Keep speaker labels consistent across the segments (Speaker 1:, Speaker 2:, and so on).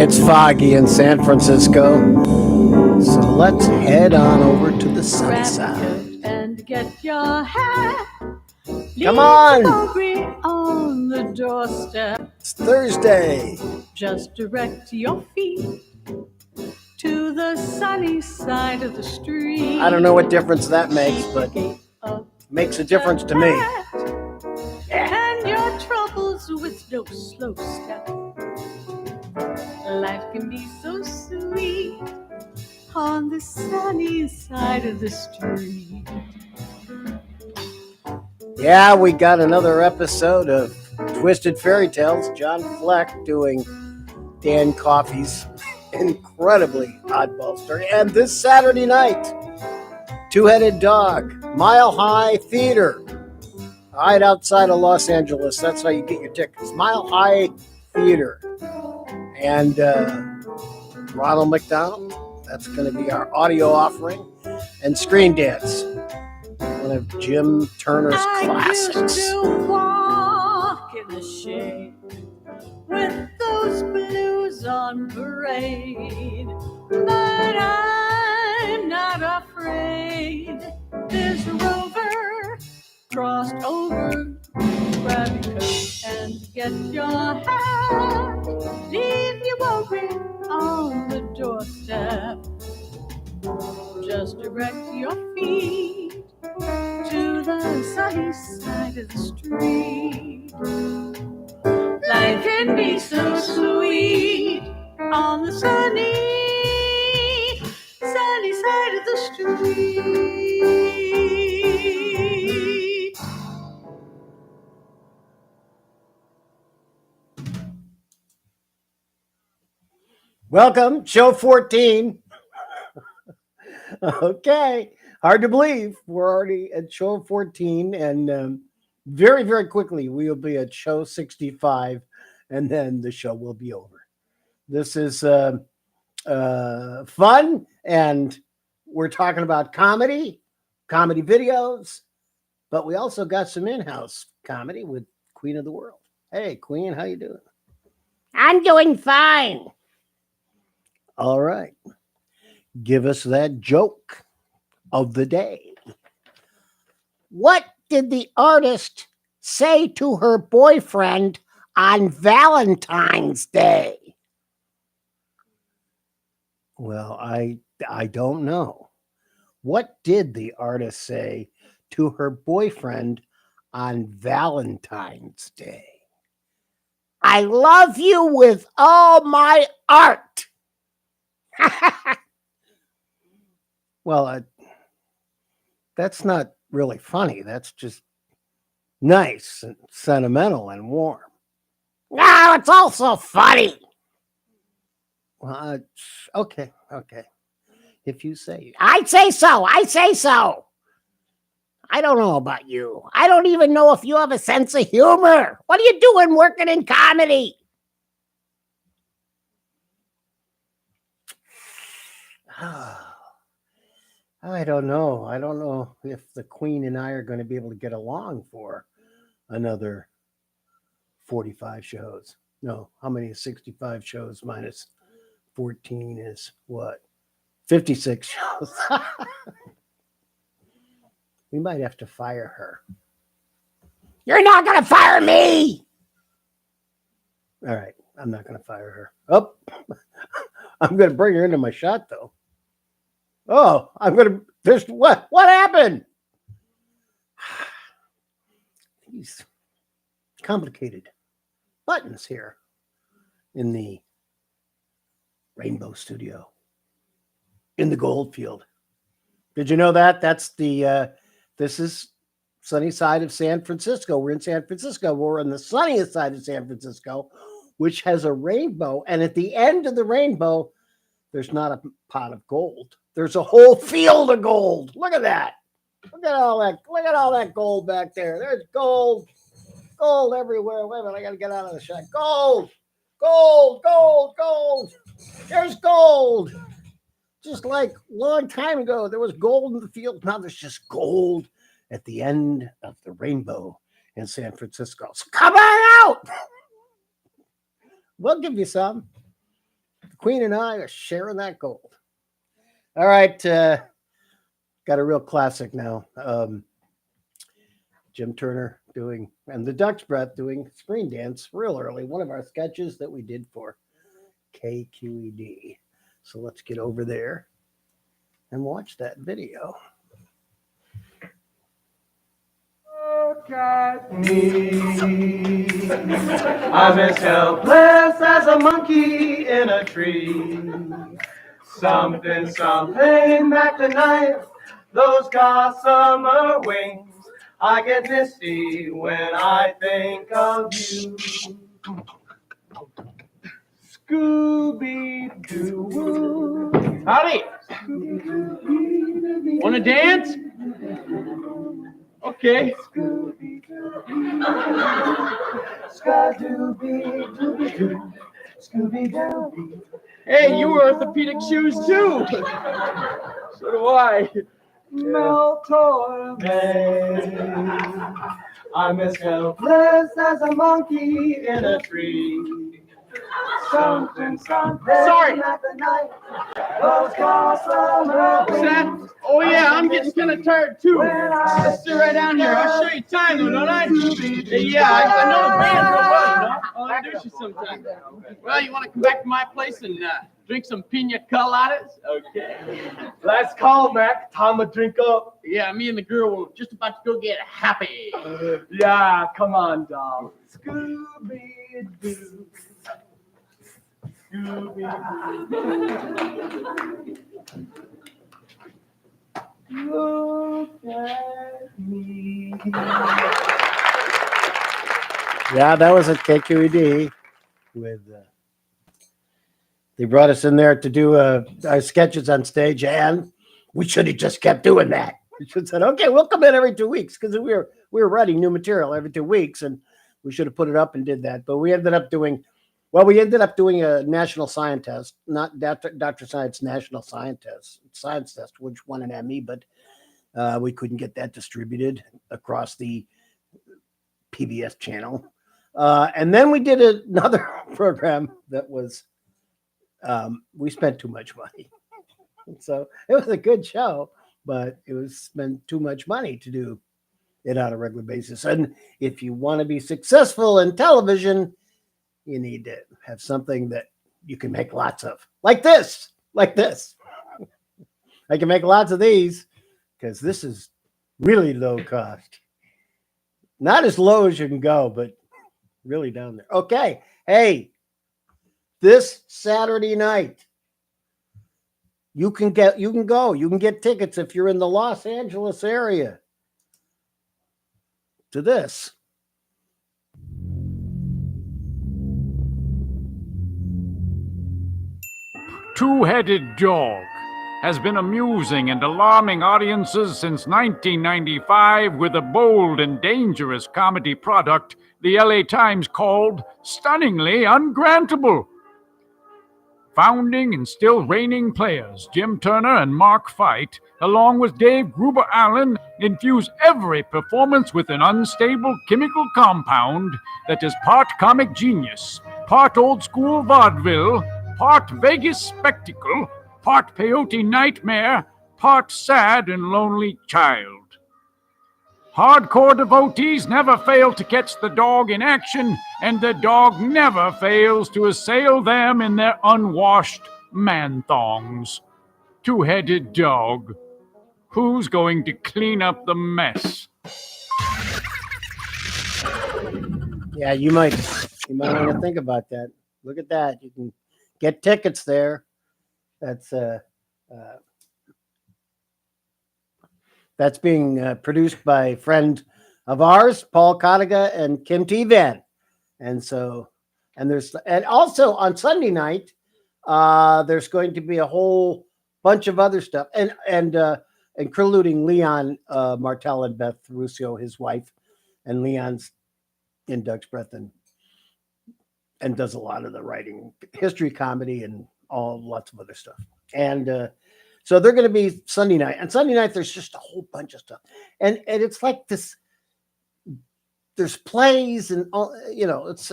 Speaker 1: It's foggy in San Francisco, so let's head on over to the sunny side.
Speaker 2: And get your hat.
Speaker 1: Come on!
Speaker 2: On the doorstep.
Speaker 1: It's Thursday.
Speaker 2: Just direct your feet to the sunny side of the street.
Speaker 1: I don't know what difference that makes, but it makes a difference to me.
Speaker 2: And your troubles with no slow step. Life can be so sweet on the sunny side of the street.
Speaker 1: Yeah, we got another episode of Twisted Fairy Tales. John Fleck doing Dan Coffey's incredibly oddball story. And this Saturday night, Two-Headed Dog, Mile High Theater, right outside of Los Angeles. That's how you get your tickets. Mile High Theater. And Ronald McDonald, that's going to be our audio offering. And Screen Dance, one of Jim Turner's classics.
Speaker 2: I used to walk in the shade with those blues on parade, but I'm not afraid. This rover crossed over. Grab your coat and get your hat. Leave your worry on the doorstep. Just direct your feet to the sunny side of the street. Life can be so sweet on the sunny side of the street.
Speaker 1: Welcome, show 14. Okay, hard to believe. We're already at show 14, and very, very quickly we will be at show 65, and then the show will be over. This is fun, and we're talking about comedy videos, but we also got some in-house comedy with Queen of the World. Hey, Queen, how you doing?
Speaker 3: I'm doing fine.
Speaker 1: All right. Give us that joke of the day.
Speaker 3: What did the artist say to her boyfriend on Valentine's Day?
Speaker 1: Well, I don't know. What did the artist say to her boyfriend on Valentine's Day?
Speaker 3: I love you with all my art.
Speaker 1: Well, that's not really funny. That's just nice and sentimental and warm.
Speaker 3: No, it's also funny.
Speaker 1: Well, okay. If you say.
Speaker 3: I say so. I don't know about you. I don't even know if you have a sense of humor. What are you doing working in comedy?
Speaker 1: I don't know. I don't know if the Queen and I are going to be able to get along for another 45 shows. No, how many is 65 shows minus 14 is what? 56 shows. We might have to fire her.
Speaker 3: You're not going to fire me.
Speaker 1: All right. I'm not going to fire her. Oh, I'm going to bring her into my shot, though. Oh, there's what happened? These complicated buttons here in the Rainbow Studio in the Goldfield. Did you know that? That's this is sunny side of San Francisco. We're in San Francisco. We're on the sunniest side of San Francisco, which has a rainbow. And at the end of the rainbow, there's not a pot of gold. There's a whole field of gold. Look at that. Look at all that gold back there. There's gold. Gold everywhere. Wait a minute. I got to get out of the shot. Gold. There's gold. Just like a long time ago, there was gold in the field. Now there's just gold at the end of the rainbow in San Francisco. So come on out. We'll give you some. Queen and I are sharing that gold. All right. Got a real classic now. Jim Turner and the Duck's Breath doing Screen Dance real early. One of our sketches that we did for KQED. So let's get over there and watch that video.
Speaker 4: Look at me. I'm as helpless as a monkey in a tree. Something back tonight. Those gossamer wings. I get misty when I think of you. Scooby-Doo.
Speaker 5: Howdy. Want to dance? Okay. Hey, you wear orthopedic shoes too. So do I.
Speaker 4: I'm as helpless as a monkey in a tree. Something
Speaker 5: Sorry.
Speaker 4: at the night. Those gossamer
Speaker 5: What's that? Oh yeah, I'm getting kind of tired too. Just sit right down here. I'll show you time though, don't I? Yeah, I know the band real well, you know. I'll introduce you sometime. Well, you want to come back to my place and drink some pina coladas? Okay.
Speaker 4: Last call, Mac. Time to drink up.
Speaker 5: Yeah, me and the girl were just about to go get happy.
Speaker 4: Yeah, come on, doll. Scooby-Doo. Look at me.
Speaker 1: Yeah, that was at KQED with they brought us in there to do our sketches on stage, and we should have just kept doing that. We should have said, okay, we'll come in every 2 weeks, because we were writing new material every 2 weeks, and we should have put it up and did that. But we ended up doing a national science test, not Dr. Science National Science Test, which won an Emmy, but we couldn't get that distributed across the PBS channel. And then we did another program that was, we spent too much money. So it was a good show, but it was spent too much money to do it on a regular basis. And if you want to be successful in television, you need to have something that you can make lots of, like this. I can make lots of these because this is really low cost. Not as low as you can go, but really down there. Okay. Hey, this Saturday night, you can get tickets if you're in the Los Angeles area to this.
Speaker 6: Two-Headed Dog has been amusing and alarming audiences since 1995 with a bold and dangerous comedy product the LA Times called stunningly ungrantable. Founding and still reigning players Jim Turner and Mark Fight, along with Dave Gruber Allen, infuse every performance with an unstable chemical compound that is part comic genius, part old-school vaudeville, part Vegas spectacle, part peyote nightmare, part sad and lonely child. Hardcore devotees never fail to catch the dog in action, and the dog never fails to assail them in their unwashed man-thongs. Two-Headed Dog. Who's going to clean up the mess?
Speaker 1: Yeah, you might want to think about that. Look at that. You can get tickets there. That's being produced by a friend of ours, Paul Kodiga and Kim T. Van. And also on Sunday night, there's going to be a whole bunch of other stuff, and including Leon Martell and Beth Ruscio, his wife, and Leon's in Duck's Breath and does a lot of the writing, history, comedy, and lots of other stuff. And so they're going to be Sunday night. And Sunday night, there's just a whole bunch of stuff. And it's like this, there's plays and all, it's,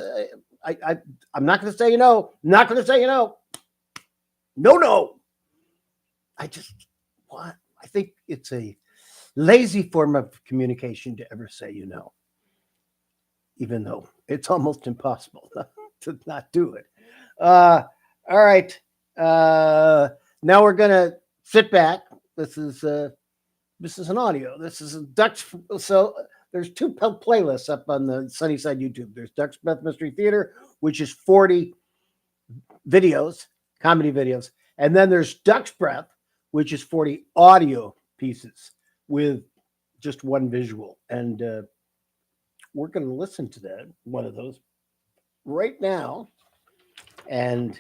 Speaker 1: I'm not going to say, not going to say, No. I think it's a lazy form of communication to ever say you know, even though it's almost impossible to not do it. All right. Now we're gonna sit back. This is an audio. This is a Ducks. So there's two playlists up on the Sunnyside YouTube. There's Ducks Breath Mystery Theater, which is 40 videos, comedy videos, and then there's Ducks Breath, which is 40 audio pieces with just one visual. And we're going to listen to that, one of those, right now. And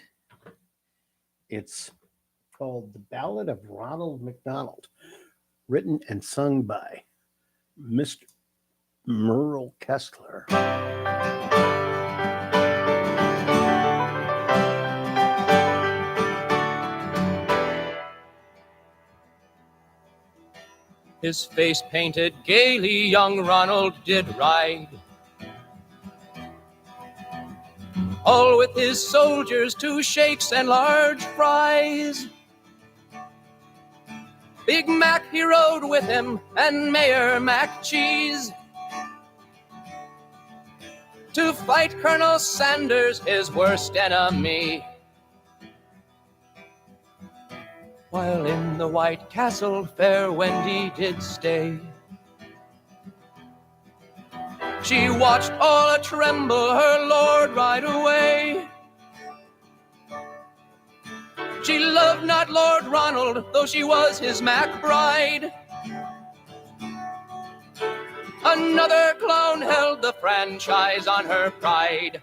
Speaker 1: it's called The Ballad of Ronald McDonald, written and sung by Mr. Merle Kessler.
Speaker 7: His face painted gaily, young Ronald did ride, all with his soldiers, 2 shakes and large fries. Big Mac he rode with him, and Mayor Mac Cheese, to fight Colonel Sanders, his worst enemy. While in the White Castle fair Wendy did stay, she watched all a-tremble her lord ride away. She loved not Lord Ronald, though she was his Mac bride. Another clown held the franchise on her pride.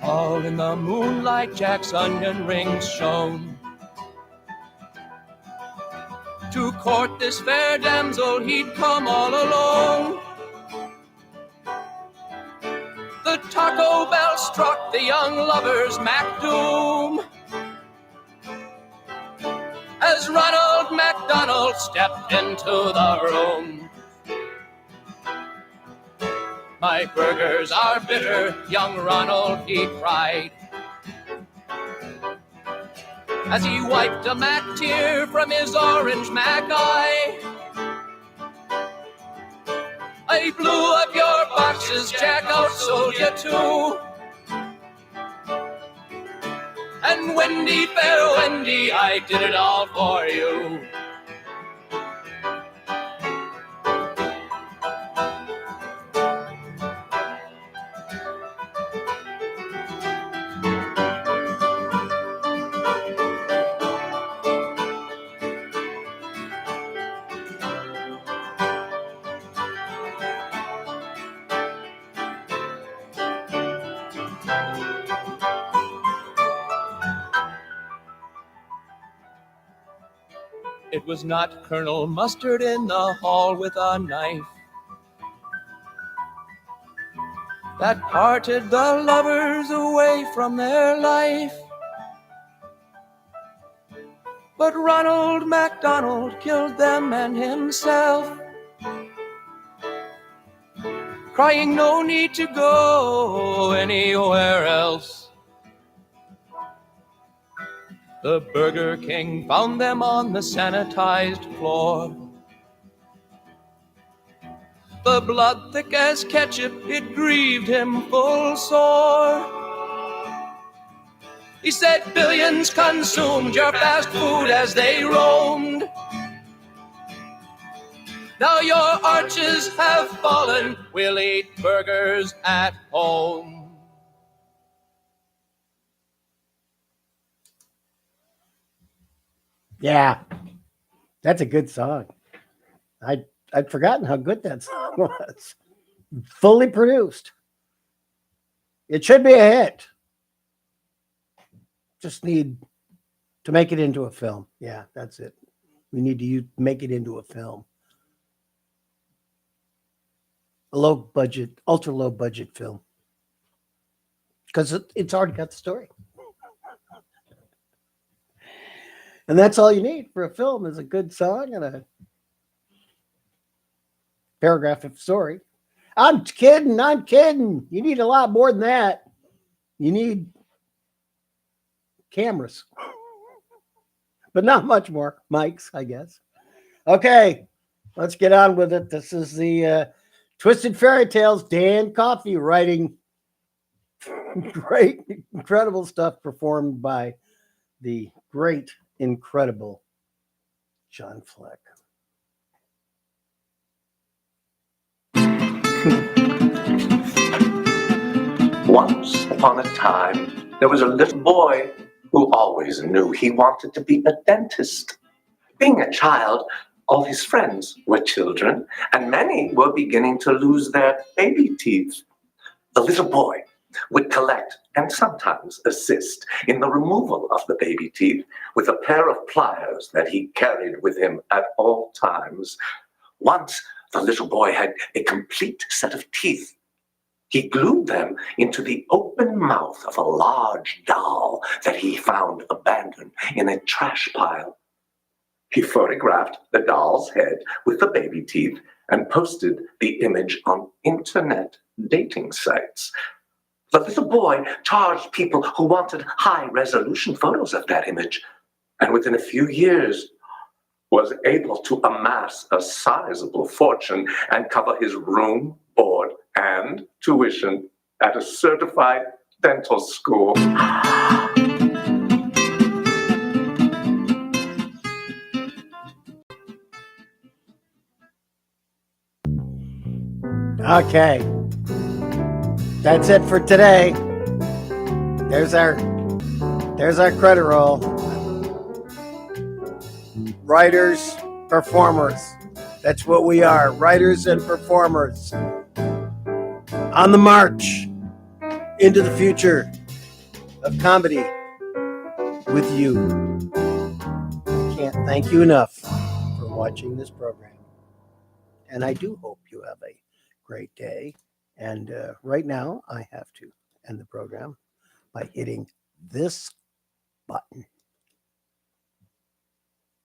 Speaker 7: All in the moonlight Jack's onion rings shone. To court this fair damsel he'd come all alone. The Taco Bell struck the young lovers Mac doom, as Ronald McDonald stepped into the room. My burgers are bitter, young Ronald, he cried, as he wiped a Mac tear from his orange Mac eye. I blew up your boxes, Jack, outsold you too. And Wendy, fair Wendy, I did it all for you. It was not Colonel Mustard in the hall with a knife that parted the lovers away from their life, but Ronald McDonald killed them and himself, crying no need to go anywhere else. The Burger King found them on the sanitized floor. The blood thick as ketchup, it grieved him full sore. He said, billions consumed your fast food as they roamed. Now your arches have fallen, we'll eat burgers at home.
Speaker 1: Yeah, that's a good song. I'd forgotten how good that song was. Fully produced. It should be a hit. Just need to make it into a film. Yeah, that's it. We need to make it into a film. A low budget, ultra low budget film. Because it's already got the story. And that's all you need for a film is a good song and a paragraph of story. I'm kidding. You need a lot more than that. You need cameras, but not much more. Mics, I guess. Okay, let's get on with it. This is the Twisted Fairy Tales. Dan Coffey writing great, incredible stuff performed by the great, incredible John Fleck.
Speaker 8: Once upon a time, there was a little boy who always knew he wanted to be a dentist. Being a child, all his friends were children, and many were beginning to lose their baby teeth. The little boy would collect and sometimes assist in the removal of the baby teeth with a pair of pliers that he carried with him at all times. Once, the little boy had a complete set of teeth. He glued them into the open mouth of a large doll that he found abandoned in a trash pile. He photographed the doll's head with the baby teeth and posted the image on internet dating sites. The little boy charged people who wanted high-resolution photos of that image, and within a few years was able to amass a sizable fortune and cover his room, board, and tuition at a certified dental school.
Speaker 1: Okay, that's it for today. There's our credit roll. Writers, performers. That's what we are, writers and performers. On the march into the future of comedy with you. Can't thank you enough for watching this program. And I do hope you have a great day. And right now, I have to end the program by hitting this button.